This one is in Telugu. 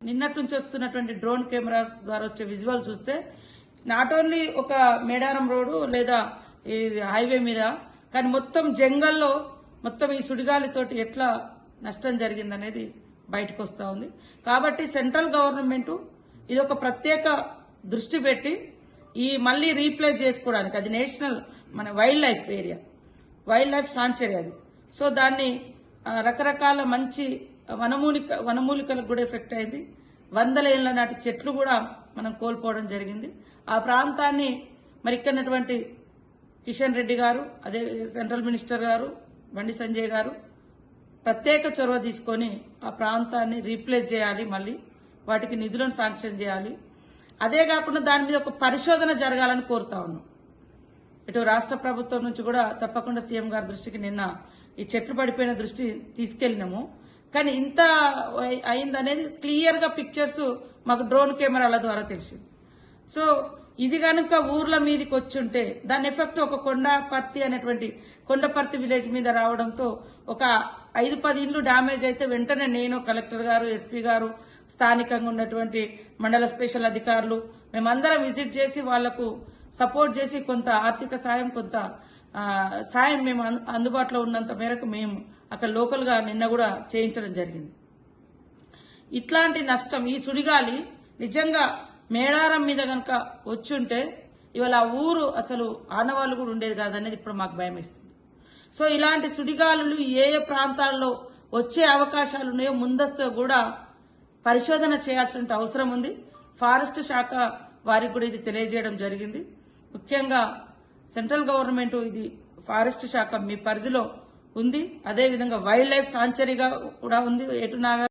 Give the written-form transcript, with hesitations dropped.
నిన్నటి నుంచి వస్తున్నటువంటి డ్రోన్ కెమెరాస్ ద్వారా వచ్చే విజువల్ చూస్తే నాట్ ఓన్లీ ఒక మేడారం రోడ్డు లేదా ఈ హైవే మీద కానీ మొత్తం జంగల్లో మొత్తం ఈ సుడిగాలితోటి ఎట్లా నష్టం జరిగిందనేది బయటకు వస్తూ ఉంది. కాబట్టి సెంట్రల్ గవర్నమెంట్ ఇది ఒక ప్రత్యేక దృష్టి పెట్టి ఈ మళ్లీ రీప్లేస్ చేసుకోవడానికి అది నేషనల్ మన wild life area, wild life sanctuary అది. సో దాన్ని రకరకాల మంచి వనమూలికలకు కూడా ఎఫెక్ట్ అయింది. వందల ఏళ్ల నాటి చెట్లు కూడా మనం కోల్పోవడం జరిగింది. ఆ ప్రాంతాన్ని మరి ఇక్కడటువంటి కిషన్ రెడ్డి గారు, అదే సెంట్రల్ మినిస్టర్ గారు బండి సంజయ్ గారు ప్రత్యేక చొరవ తీసుకొని ఆ ప్రాంతాన్ని రీప్లేస్ చేయాలి, మళ్ళీ వాటికి నిధులను శాంక్షన్ చేయాలి. అదే కాకుండా దాని మీద ఒక పరిశోధన జరగాలని కోరుతా ఉన్నాం. ఇటు రాష్ట్ర ప్రభుత్వం నుంచి కూడా తప్పకుండా సీఎం గారి దృష్టికి నిన్న ఈ చెట్లు పడిపోయిన దృష్టి తీసుకెళ్లినాము. కానీ ఇంత అయిందనేది క్లియర్ గా పిక్చర్స్ మాకు డ్రోన్ కెమెరాల ద్వారా తెలిసింది. సో ఇది కనుక ఊర్ల మీదకి వచ్చుంటే దాని ఎఫెక్ట్ ఒక కొండపర్తి అనేటువంటి కొండపర్తి విలేజ్ మీద రావడంతో ఒక 5-10 ఇండ్లు డ్యామేజ్ అయితే వెంటనే నేను, కలెక్టర్ గారు, ఎస్పీ గారు, స్థానికంగా ఉన్నటువంటి మండల స్పెషల్ అధికారులు మేమందరం విజిట్ చేసి వాళ్లకు సపోర్ట్ చేసి కొంత ఆర్థిక సాయం, కొంత సాయం మేము అందుబాటులో ఉన్నంత మేరకు మేము అక్కడ లోకల్ గా నిన్న కూడా చేయించడం జరిగింది. ఇట్లాంటి నష్టం ఈ సుడిగాలి నిజంగా మేడారం మీద గనక వచ్చుంటే ఇవాళ ఆ ఊరు అసలు ఆనవాళ్లు కూడా ఉండేది కాదనేది ఇప్పుడు మాకు భయం ఇస్తుంది. సో ఇలాంటి సుడిగాలులు ఏ ఏ ప్రాంతాల్లో వచ్చే అవకాశాలు ఉన్నాయో ముందస్తు కూడా పరిశోధన చేయాల్సిన అవసరం ఉంది. ఫారెస్ట్ శాఖ వారికి కూడా ఇది తెలియజేయడం జరిగింది. ముఖ్యంగా సెంట్రల్ గవర్నమెంట్ ఇది ఫారెస్ట్ శాఖ మీ పరిధిలో ఉంది, అదేవిధంగా వైల్డ్ లైఫ్ సాంచురీగా కూడా ఉంది. ఏటునాగర్